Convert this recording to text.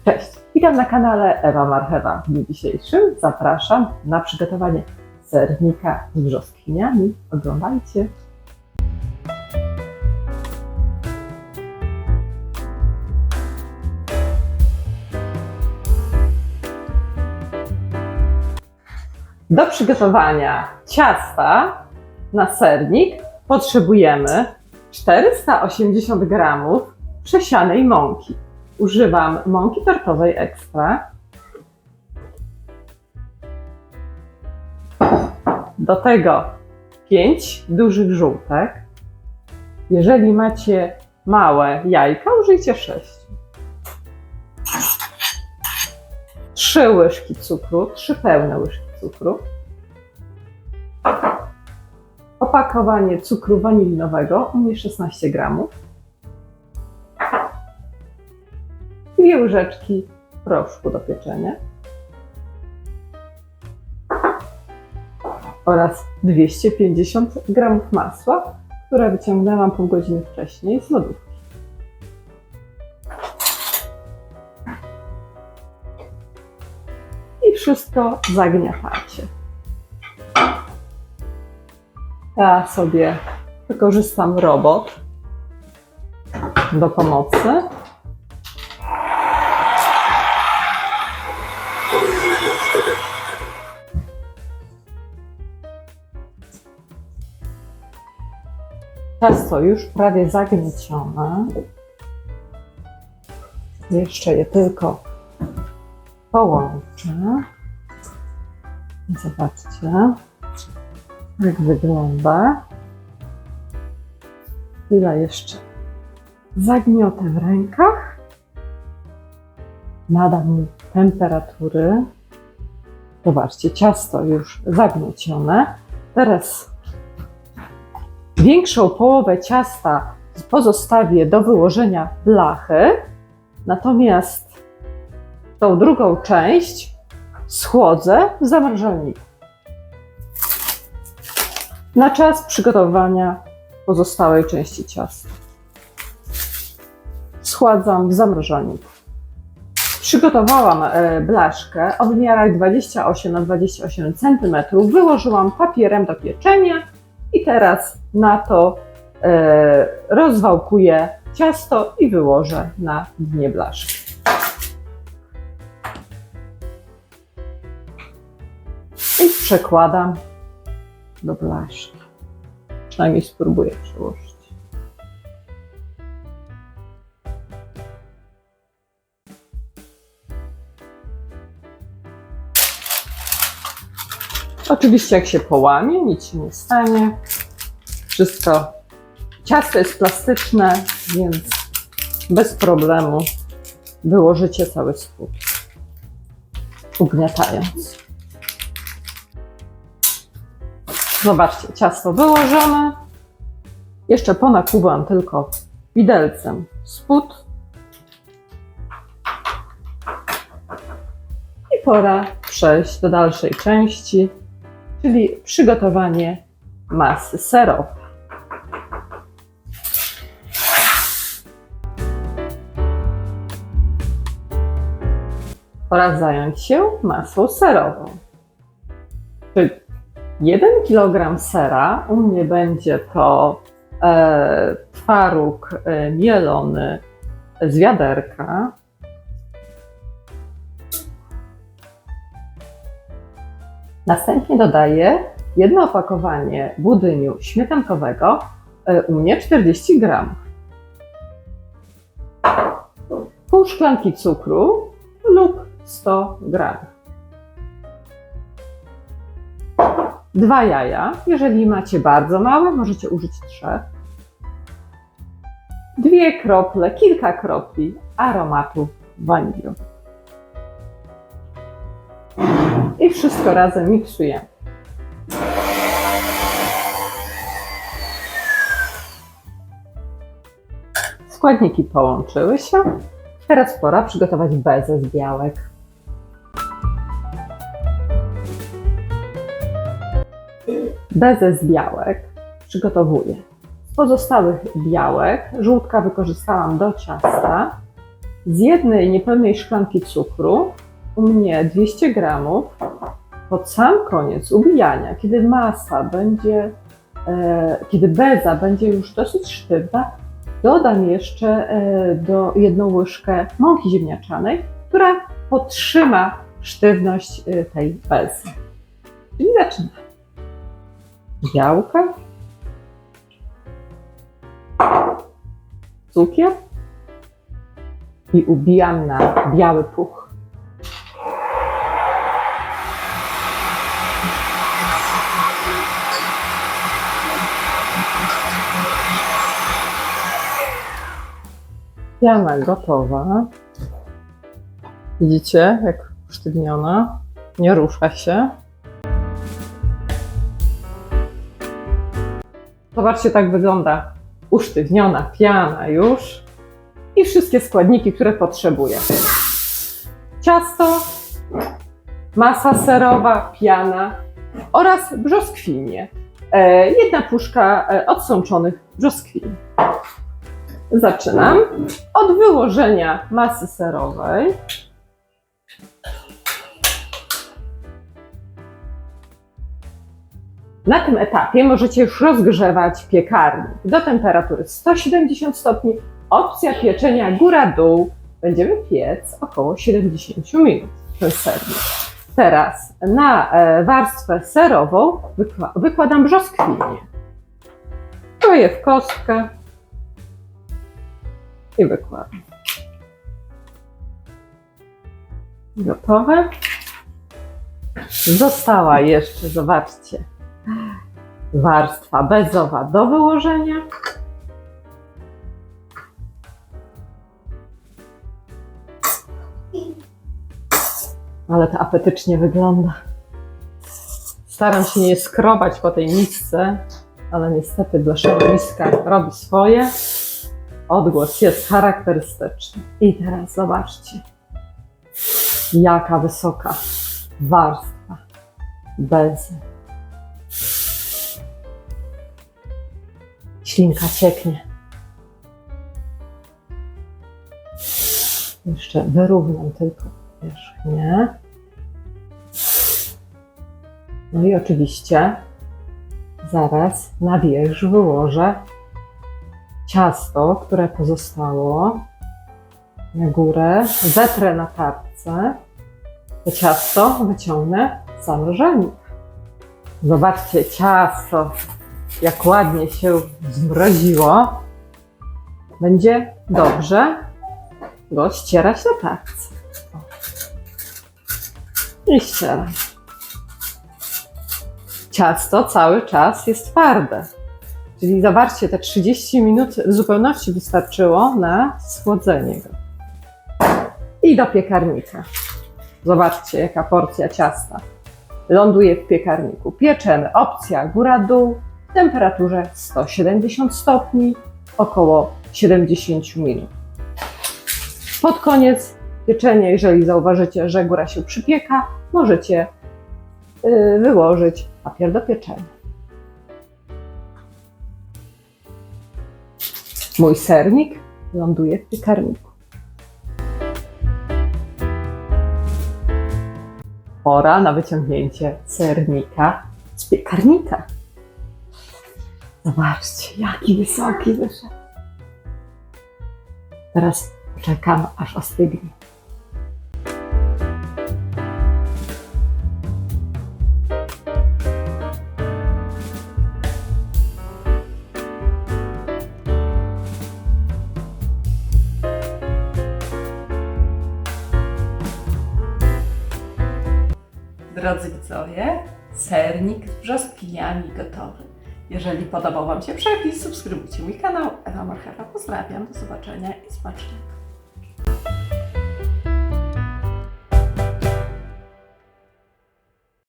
Cześć, witam na kanale Ewa Marchewa. W dniu dzisiejszym zapraszam na przygotowanie sernika z brzoskwiniami. Oglądajcie. Do przygotowania ciasta na sernik potrzebujemy 480 g przesianej mąki. Używam mąki tortowej ekstra. Do tego 5 dużych żółtek. Jeżeli macie małe jajka, użyjcie 6. 3 łyżki cukru, 3 pełne łyżki cukru. Opakowanie cukru wanilinowego, u mnie 16 g. 2 łyżeczki proszku do pieczenia oraz 250 g masła, które wyciągnęłam pół godziny wcześniej z lodówki. I wszystko zagniatacie. Ja sobie wykorzystam robot do pomocy. Ciasto już prawie zagniecione. Jeszcze je tylko połączę. Zobaczcie, jak wygląda. Chwilę jeszcze zagniotę w rękach. Nadam mu temperatury. Zobaczcie, ciasto już zagniecione. Teraz większą połowę ciasta pozostawię do wyłożenia blachy, natomiast tą drugą część schłodzę w zamrażalniku na czas przygotowania pozostałej części ciasta. Schładzam w zamrażalniku. Przygotowałam blaszkę o wymiarach 28 na 28 cm. Wyłożyłam papierem do pieczenia. I teraz na to rozwałkuję ciasto i wyłożę na dnie blaszki. I przekładam do blaszki. Przynajmniej spróbuję przełożyć. Oczywiście jak się połamie, nic się nie stanie. Wszystko, ciasto jest plastyczne, więc bez problemu wyłożycie cały spód, ugniatając. Zobaczcie, ciasto wyłożone. Jeszcze ponakuwam tylko widelcem spód. I pora przejść do dalszej części, czyli przygotowanie masy serowej. Pora zająć się masą serową. Czyli 1 kg sera, u mnie będzie to twaróg mielony z wiaderka. Następnie dodaję jedno opakowanie budyniu śmietankowego, u mnie 40 g. Pół szklanki cukru lub 100 g. 2 jaja, jeżeli macie bardzo małe, możecie użyć 3. 2 krople, kilka kropli aromatu wanilii. I wszystko razem miksujemy. Składniki połączyły się. Teraz pora przygotować bezę z białek. Bezę z białek przygotowuję z pozostałych białek. Żółtka wykorzystałam do ciasta. z jednej niepełnej szklanki cukru, u mnie 200 gramów, pod sam koniec ubijania, kiedy masa będzie, kiedy beza będzie już dosyć sztywna, dodam jeszcze do 1 łyżkę mąki ziemniaczanej, która podtrzyma sztywność tej bezy. Czyli zaczynamy. Białka, cukier i ubijam na biały puch. Piana gotowa. Widzicie, jak usztywniona, nie rusza się. Zobaczcie, tak wygląda usztywniona piana już i wszystkie składniki, które potrzebuję. Ciasto, masa serowa, piana oraz brzoskwinie. 1 puszka odsączonych brzoskwini. Zaczynam od wyłożenia masy serowej. Na tym etapie możecie już rozgrzewać piekarnik do temperatury 170 stopni. Opcja pieczenia góra-dół. Będziemy piec około 70 minut. To jest sernik. Teraz na warstwę serową wykładam brzoskwinie. Kroję w kostkę i wykładam. Gotowe. Została jeszcze, zobaczcie, warstwa bezowa do wyłożenia. Ale to apetycznie wygląda. Staram się nie skrobać po tej misce, ale niestety blaszowa miska robi swoje. Odgłos jest charakterystyczny. I teraz zobaczcie, jaka wysoka warstwa bezy. Ślinka cieknie. Jeszcze wyrównam tylko wierzchnię. No i oczywiście zaraz na wierzch wyłożę ciasto, które pozostało na górę. Zetrę na tarce. To ciasto wyciągnę z zamrażalnika. Zobaczcie, ciasto, jak ładnie się zmroziło. Będzie dobrze go ścierać na tarce. I ścieram. Ciasto cały czas jest twarde. Czyli zobaczcie, te 30 minut w zupełności wystarczyło na schłodzenie go. I do piekarnika. Zobaczcie, jaka porcja ciasta ląduje w piekarniku. Pieczemy, opcja góra-dół, w temperaturze 170 stopni, około 70 minut. Pod koniec pieczenia, jeżeli zauważycie, że góra się przypieka, możecie wyłożyć papier do pieczenia. Mój sernik ląduje w piekarniku. Pora na wyciągnięcie sernika z piekarnika. Zobaczcie, jaki wysoki wyszedł. Teraz poczekam, aż ostygnie. Drodzy widzowie, sernik z brzoskwiniami gotowy. Jeżeli podobał Wam się przepis, subskrybujcie mój kanał. Ewa Marchewa, pozdrawiam, do zobaczenia i smacznego.